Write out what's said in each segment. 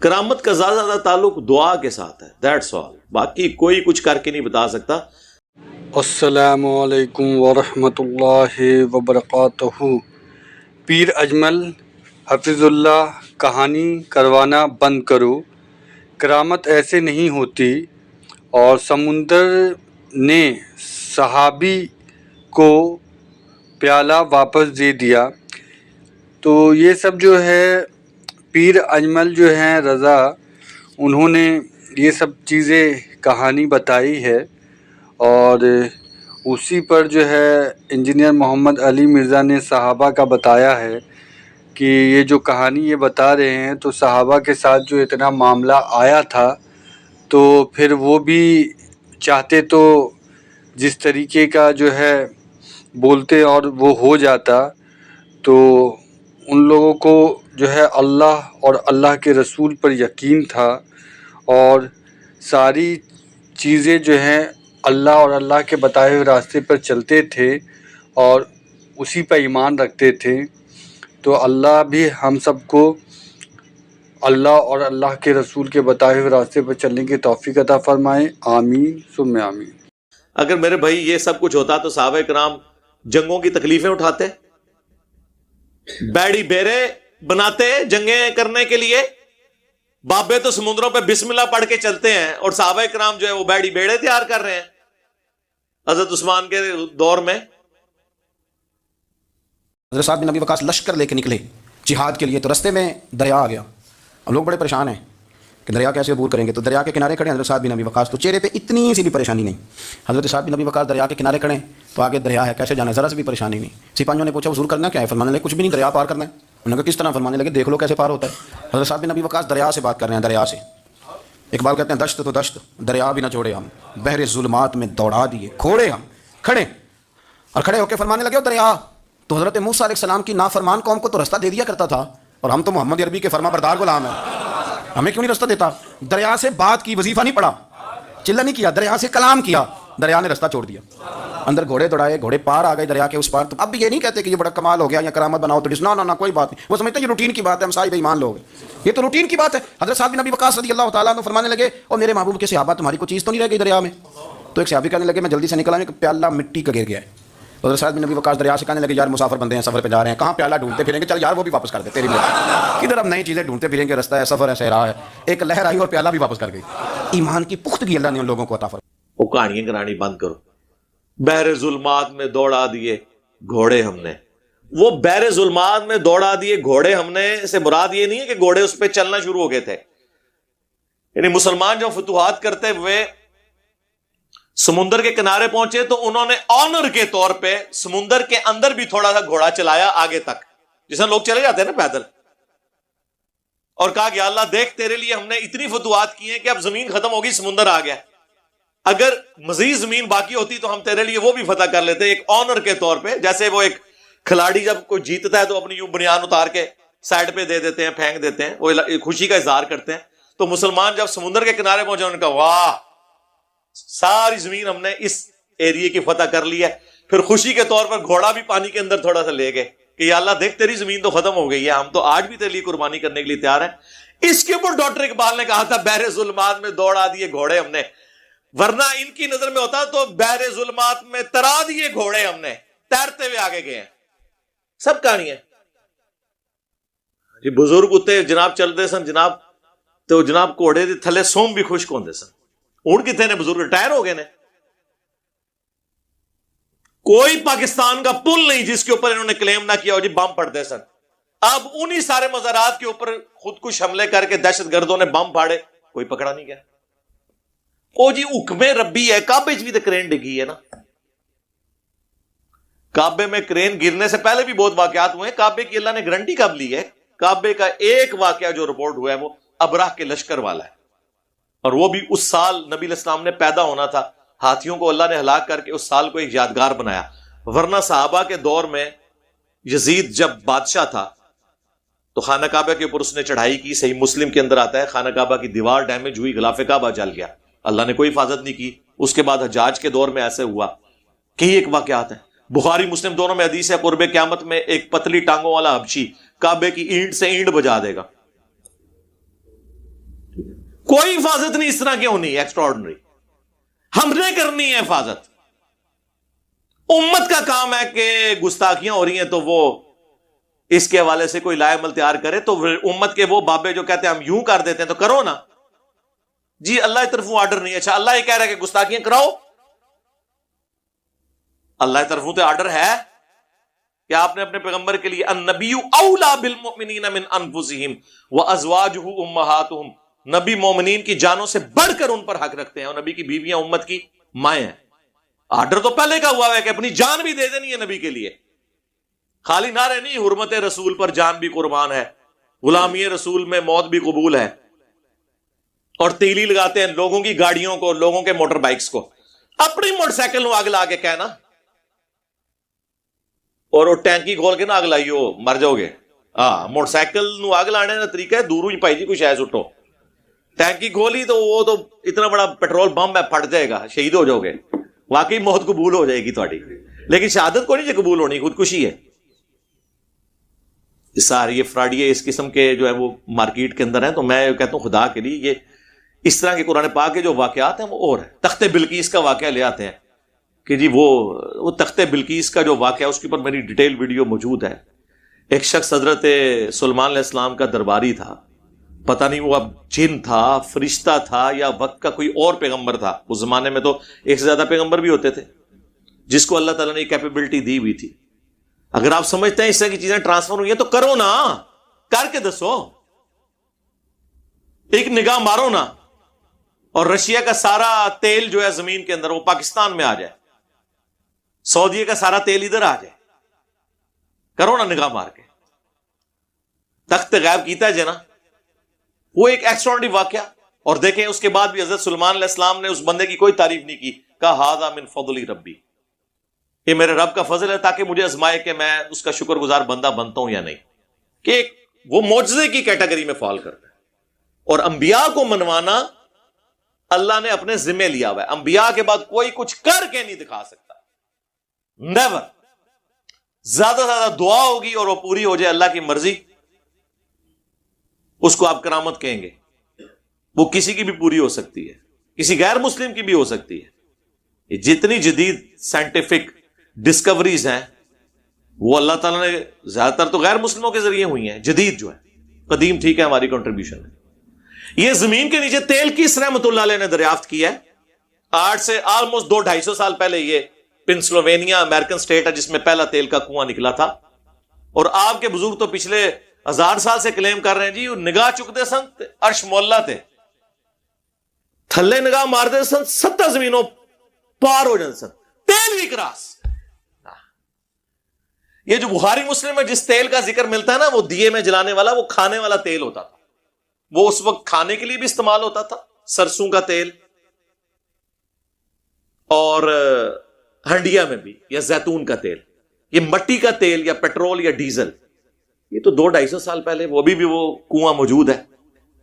کرامت کا زیادہ تعلق دعا کے ساتھ ہے، دیٹس آل، باقی کوئی کچھ کر کے نہیں بتا سکتا۔ السلام علیکم ورحمۃ اللہ وبرکاتہ۔ پیر اجمل حفظ اللہ کہانی کروانا بند کرو، کرامت ایسے نہیں ہوتی۔ اور سمندر نے صحابی کو پیالہ واپس دے دیا۔ تو یہ سب جو ہے پیر اجمل جو ہیں رضا، انہوں نے یہ سب چیزیں کہانی بتائی ہے، اور اسی پر جو ہے انجینئر محمد علی مرزا نے صحابہ کا بتایا ہے کہ یہ جو کہانی یہ بتا رہے ہیں تو صحابہ کے ساتھ جو اتنا معاملہ آیا تھا تو پھر وہ بھی چاہتے تو جس طریقے کا جو ہے بولتے اور وہ ہو جاتا، تو ان لوگوں کو جو ہے اللہ اور اللہ کے رسول پر یقین تھا، اور ساری چیزیں جو ہیں اللہ اور اللہ کے بتائے ہوئے راستے پر چلتے تھے اور اسی پہ ایمان رکھتے تھے۔ تو اللہ بھی ہم سب کو اللہ اور اللہ کے رسول کے بتائے ہوئے راستے پر چلنے کی توفیق عطا فرمائے، آمین ثم آمین۔ اگر میرے بھائی یہ سب کچھ ہوتا تو صحابہ کرام جنگوں کی تکلیفیں اٹھاتے، بیڑی بیرے بناتے جنگیں کرنے کے لیے؟ بابے تو سمندروں پہ بسم اللہ پڑھ کے چلتے ہیں، اور صحابہ کرام جو ہے وہ بیڑی بیڑے تیار کر رہے ہیں حضرت عثمان کے دور میں۔ حضرت سعد بن ابی وقاص لشکر لے کے نکلے جہاد کے لیے، تو رستے میں دریا آ گیا۔ اب لوگ بڑے پریشان ہیں کہ دریا کیسے عبور کریں گے، تو دریا کے کنارے کھڑے ہیں حضرت سعد بن ابی وقاص، تو چہرے پہ اتنی سی بھی پریشانی نہیں۔ حضرت سعد بن ابی وقاص دریا کے کنارے کھڑے ہیں تو آگے دریا ہے، کیسے جانا ہے، ذرا سے بھی پریشانی نہیں۔ سپاہیوں نے پوچھا حضور کرنا کیا ہے؟ فرمانے لگے کچھ بھی نہیں، دریا پار کرنا ہے۔ انہوں نے کہا کس طرح؟ فرمانے لگے دیکھ لو کیسے پار ہوتا ہے۔ حضرت سعد بن ابی وقاص دریا سے بات کر رہے ہیں، دریا سے۔ اقبال کہتے ہیں دشت تو دشت دریا بھی نہ چھوڑے ہم، بحر ظلمات میں دوڑا دیے گھوڑے ہم کھڑے، اور کھڑے ہو کے فرمانے لگے دریا تو حضرت موسیٰ علیہ السلام کی نافرمان قوم کو تو رستہ دے دیا کرتا تھا، اور ہم تو محمد عربی کے فرما بردار غلام ہیں، ہمیں کیوں نہیں رستہ دیتا؟ دریا سے بات کی، وظیفہ نہیں پڑھا، چلہ نہیں کیا، دریا سے کلام کیا، دریا نے رستہ چھوڑ دیا۔ اندر گھوڑے دوڑائے، گھوڑے پار آ گئے دریا کے اس پار۔ تو اب بھی یہ نہیں کہتے کہ یہ بڑا کمال ہو گیا یا کرامت بناؤ تو نہ کوئی بات نہیں، وہ سمجھتے ہیں یہ روٹین کی بات ہے، ہم صاحب ایمان لوگ ہیں، یہ تو روٹین کی بات ہے۔ حضرت سعد بن ابی وقاص رضی اللہ تعالیٰ عنہ فرمانے لگے اور میرے محبوب کے صحابہ تمہاری کوئی چیز تو نہیں رہ گئی دریا میں؟ تو ایک صحابی کہنے لگے میں جلدی سے نکلا ہوں کہ پیالہ مٹی کا گر گیا ہے۔ حضرت سعد بن ابی وقاص دریا سے کہنے لگے یار مسافر بندے ہیں، سفر پہ جا رہے ہیں، کہاں پیالہ ڈھونڈتے پھریں گے، چل یار وہ بھی واپس کر دے تیری مرضی، کدھر اب نئی چیزیں ڈھونڈتے پھریں گے، رستہ ہے، سفر ہے، صحرا ہے۔ ایک لہر آئی اور پیالہ بھی واپس کر گئی۔ ایمان کی پختگی اللہ نے ان لوگوں کو عطا فرمائی۔ وہ کہانیاں کرانی بند کرو۔ بحر ظلمات میں دوڑا دیے گھوڑے ہم نے، وہ بحر ظلمات میں دوڑا دیے گھوڑے ہم نے سے مراد یہ نہیں ہے کہ گھوڑے اس پہ چلنا شروع ہو گئے تھے، یعنی مسلمان جب فتوحات کرتے ہوئے سمندر کے کنارے پہنچے تو انہوں نے آنر کے طور پہ سمندر کے اندر بھی تھوڑا سا گھوڑا چلایا آگے تک، جسے لوگ چلے جاتے ہیں نا پیدل، اور کہا کہ اللہ دیکھ تیرے لیے ہم نے اتنی فتوحات کی ہیں کہ اب زمین ختم ہوگی، سمندر آ گیا، اگر مزید زمین باقی ہوتی تو ہم تیرے لیے وہ بھی فتح کر لیتے، ایک آنر کے طور پہ۔ جیسے وہ ایک کھلاڑی جب کوئی جیتتا ہے تو اپنی یوں بنیان اتار کے سائڈ پہ دے دیتے ہیں، پھینک دیتے ہیں، وہ خوشی کا اظہار کرتے ہیں۔ تو مسلمان جب سمندر کے کنارے پہنچے انہوں نے کہا واہ ساری زمین ہم نے اس ایریے کی فتح کر لی ہے۔ پھر خوشی کے طور پر گھوڑا بھی پانی کے اندر تھوڑا سا لے گئے کہ یا اللہ دیکھ تیری زمین تو ختم ہو گئی ہے، ہم تو آج بھی تیرے لیے قربانی کرنے کے لیے تیار ہیں۔ اس کے اوپر ڈاکٹر اقبال نے کہا تھا بحر ظلمات میں دوڑا دیے گھوڑے ہم نے، ورنہ ان کی نظر میں ہوتا تو بحر ظلمات میں ترا دیے گھوڑے ہم نے، تیرتے ہوئے آگے گئے ہیں۔ سب کہانیاں جی بزرگ اتنے جناب چلتے سن جناب، تو جناب گھوڑے دے تھلے سوم بھی خشک ہوندے سن، اون کتنے نے بزرگ ریٹائر ہو گئے نے۔ کوئی پاکستان کا پل نہیں جس کے اوپر انہوں نے کلیم نہ کیا ہو جی بم پڑتے سن۔ اب انہی سارے مزارات کے اوپر خود کش حملے کر کے دہشت گردوں نے بم پھاڑے، کوئی پکڑا نہیں گیا۔ او جی حکم ربی ہے، کعبے بھی تو کرین ڈگی ہے نا، کعبے میں کرین گرنے سے پہلے بھی بہت واقعات ہوئے ہیں۔ کعبے کی اللہ نے گارنٹی کب لی ہے؟ کعبے کا ایک واقعہ جو رپورٹ ہوا ہے وہ ابراہ کے لشکر والا ہے، اور وہ بھی اس سال نبی علیہ السلام نے پیدا ہونا تھا، ہاتھیوں کو اللہ نے ہلاک کر کے اس سال کو ایک یادگار بنایا۔ ورنہ صحابہ کے دور میں یزید جب بادشاہ تھا تو خانہ کعبہ کے اوپر اس نے چڑھائی کی، صحیح مسلم کے اندر آتا ہے خانہ کعبہ کی دیوار ڈیمیج ہوئی، غلاف کعبہ جل گیا، اللہ نے کوئی حفاظت نہیں کی۔ اس کے بعد حجاج کے دور میں ایسے ہوا، کئی ایک واقعات ہیں، بخاری مسلم دونوں میں حدیث ہے قرب قیامت میں ایک پتلی ٹانگوں والا حبشی کعبے کی اینٹ سے اینٹ بجا دے گا، کوئی حفاظت نہیں اس طرح کی ہونی ایکسٹرا آرڈنری، ہم نے کرنی ہے حفاظت۔ امت کا کام ہے کہ گستاخیاں ہو رہی ہیں تو وہ اس کے حوالے سے کوئی لائے عمل تیار کرے، تو امت کے وہ بابے جو کہتے ہیں ہم یوں کر دیتے ہیں تو کرو نا جی، اللہ کی طرفوں آرڈر نہیں ہے۔ اچھا اللہ یہ کہہ رہا ہے کہ گستاخیاں کراؤ، اللہ کی طرفوں تو آرڈر ہے کہ آپ نے اپنے پیغمبر کے لیے النبی اولا بالمؤمنین من انفسہم وازواجہ امہاتہم، نبی مومنین کی جانوں سے بڑھ کر ان پر حق رکھتے ہیں، اور نبی کی بیویاں امت کی مائیں ہیں۔ آرڈر تو پہلے کا ہوا ہے کہ اپنی جان بھی دے دینی ہے نبی کے لیے، خالی نعرے نہیں، حرمت رسول پر جان بھی قربان ہے، غلامی رسول میں موت بھی قبول ہے، اور تیلی لگاتے ہیں لوگوں کی گاڑیوں کو، لوگوں کے موٹر بائکس کو، اپنی موٹر سائیکل نو آگ لا کے کہنا اور وہ ٹینکی کھول کے نہ آگ لائیو مر جاؤ گے۔ ہاں موٹر سائیکل نو آگ لانے کا طریقہ ہے دوروں ہی پائی جی کوئی شاید سٹو، ٹینکی کھولی تو وہ تو اتنا بڑا پیٹرول بم ہے پھٹ جائے گا، شہید ہو جاؤ گے، واقعی موت قبول ہو جائے گی تھوڑی، لیکن شہادت کو نہیں جی قبول ہونی، خودکشی ہے۔ سارے یہ فراڈیے اس قسم کے جو ہے وہ مارکیٹ کے اندر ہیں، تو میں کہتا ہوں خدا کے لیے یہ اس طرح کے قرآن پاک کے جو واقعات ہیں وہ اور ہیں۔ تخت بلقیس کا واقعہ لے آتے ہیں کہ جی وہ تخت بلقیس کا جو واقعہ اس کے اوپر میری ڈیٹیل ویڈیو موجود ہے۔ ایک شخص حضرت سلیمان علیہ السلام کا درباری تھا، پتہ نہیں وہ اب جن تھا، فرشتہ تھا، یا وقت کا کوئی اور پیغمبر تھا۔ اس زمانے میں تو ایک سے زیادہ پیغمبر بھی ہوتے تھے جس کو اللہ تعالیٰ نے یہ کیپیبلٹی دی ہوئی تھی۔ اگر آپ سمجھتے ہیں اس طرح کی چیزیں ٹرانسفر ہوئی ہیں تو کرو نا، کر کے دسو، ایک نگاہ مارو نا، اور رشیا کا سارا تیل جو ہے زمین کے اندر وہ پاکستان میں آ جائے، سعودیہ کا سارا تیل ادھر آ جائے، کرو نا نگاہ مار کے۔ تخت غائب کیتا ہے نا، وہ ایک ایکسٹراڈنری واقعہ، اور دیکھیں اس کے بعد بھی حضرت سلیمان علیہ السلام نے اس بندے کی کوئی تعریف نہیں کی، کہا ھذا من فضل ربی، یہ میرے رب کا فضل ہے تاکہ مجھے آزمائے کہ میں اس کا شکر گزار بندہ بنتا ہوں یا نہیں، کہ وہ معجزے کی کیٹیگری میں فال کرتا ہے۔ اور انبیاء کو منوانا اللہ نے اپنے ذمہ لیا ہوا ہے، انبیاء کے بعد کوئی کچھ کر کے نہیں دکھا سکتا، نیور۔ زیادہ سے زیادہ دعا ہوگی اور وہ پوری ہو جائے اللہ کی مرضی، اس کو آپ کرامت کہیں گے، وہ کسی کی بھی پوری ہو سکتی ہے، کسی غیر مسلم کی بھی ہو سکتی ہے۔ یہ جتنی جدید سائنٹیفک ڈسکوریز ہیں وہ اللہ تعالیٰ نے زیادہ تر تو غیر مسلموں کے ذریعے ہوئی ہیں، جدید جو ہے، قدیم ٹھیک ہے ہماری کنٹریبیوشن ہے۔ یہ زمین کے نیچے تیل کس رحمت اللہ علیہ نے دریافت کیا ہے؟ آج سے آلموسٹ 200-250 سال پہلے یہ پنسلوینیا امریکن سٹیٹ ہے جس میں پہلا تیل کا کنواں نکلا تھا، اور آپ کے بزرگ تو پچھلے 1000 سال سے کلیم کر رہے ہیں جی نگاہ چکتے سن عرش مولا تھے، تھلے نگاہ مارتے سن 7 زمینوں پار ہو جاتے سن، تیل بھی کراس۔ یہ جو بخاری مسلم میں جس تیل کا ذکر ملتا ہے نا، وہ دیے میں جلانے والا، وہ کھانے والا تیل ہوتا تھا، وہ اس وقت کھانے کے لیے بھی استعمال ہوتا تھا، سرسوں کا تیل، اور ہنڈیا میں بھی، یا زیتون کا تیل۔ یہ مٹی کا تیل یا پیٹرول یا ڈیزل، یہ تو 200-250 سال پہلے، وہ بھی وہ کنواں موجود ہے،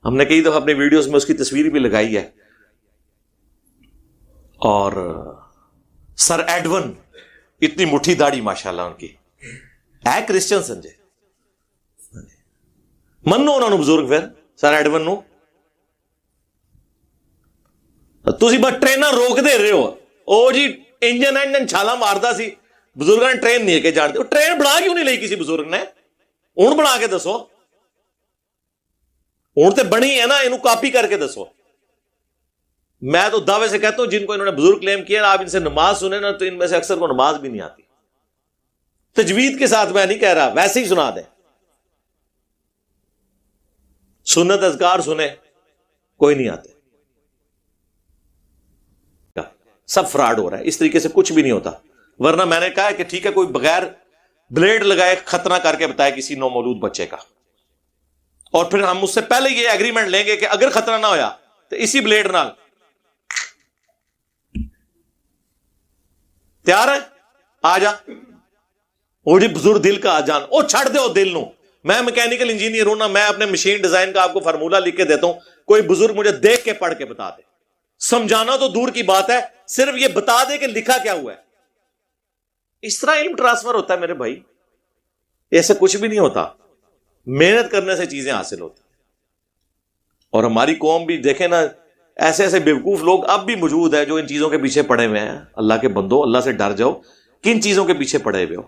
ہم نے کئی دفعہ اپنی ویڈیوز میں اس کی تصویر بھی لگائی ہے۔ اور سر ایڈون، اتنی مٹھی داڑھی ماشاءاللہ ان کی، ہے کرسچن سنجے منو انہوں نے بزرگ، پھر سر ایڈون نو تسی بس ٹریناں روک دے رہے ہو، او جی انجن چھالا ماردا سی، بزرگاں نے ٹرین نہیں ہے کہ جانتے، ٹرین بنا کیوں نہیں لئی کسی بزرگ نے؟ ہوں بنا کے دسو، ہوں تے بنی ہے نا، انہوں کاپی کر کے دسو۔ میں تو دعوے سے کہتا ہوں جن کو انہوں نے بزرگ کلیم کیا نا، آپ ان سے نماز سنیں نا تو ان میں سے اکثر کو نماز بھی نہیں آتی، تجوید کے ساتھ میں نہیں کہہ رہا، ویسے ہی سنا دیں، سنت اذکار سنیں، کوئی نہیں آتے، سب فراڈ ہو رہا ہے، اس طریقے سے کچھ بھی نہیں ہوتا۔ ورنہ میں نے کہا ہے کہ ٹھیک ہے کوئی بغیر بلیڈ لگائے ختنہ کر کے بتائے کسی نومولود بچے کا، اور پھر ہم اس سے پہلے یہ ایگریمنٹ لیں گے کہ اگر ختنہ نہ ہویا تو اسی بلیڈ نال تیار ہے، آ جا، وہ جی بزرگ دل کا آ جان، او چھڑ دے او دل نو، میں میکینیکل انجینئر ہوں نا، میں اپنے مشین ڈیزائن کا آپ کو فارمولہ لکھ کے دیتا ہوں، کوئی بزرگ مجھے دیکھ کے پڑھ کے بتا دے، سمجھانا تو دور کی بات ہے، صرف یہ بتا دے کہ لکھا کیا ہوا ہے۔ اس طرح علم ٹرانسفر ہوتا ہے میرے بھائی، ایسے کچھ بھی نہیں ہوتا، محنت کرنے سے چیزیں حاصل ہوتی۔ اور ہماری قوم بھی دیکھیں نا، ایسے ایسے بیوقوف لوگ اب بھی موجود ہیں جو ان چیزوں کے پیچھے پڑے ہوئے ہیں۔ اللہ کے بندو، اللہ سے ڈر جاؤ، کن چیزوں کے پیچھے پڑے ہوئے ہو؟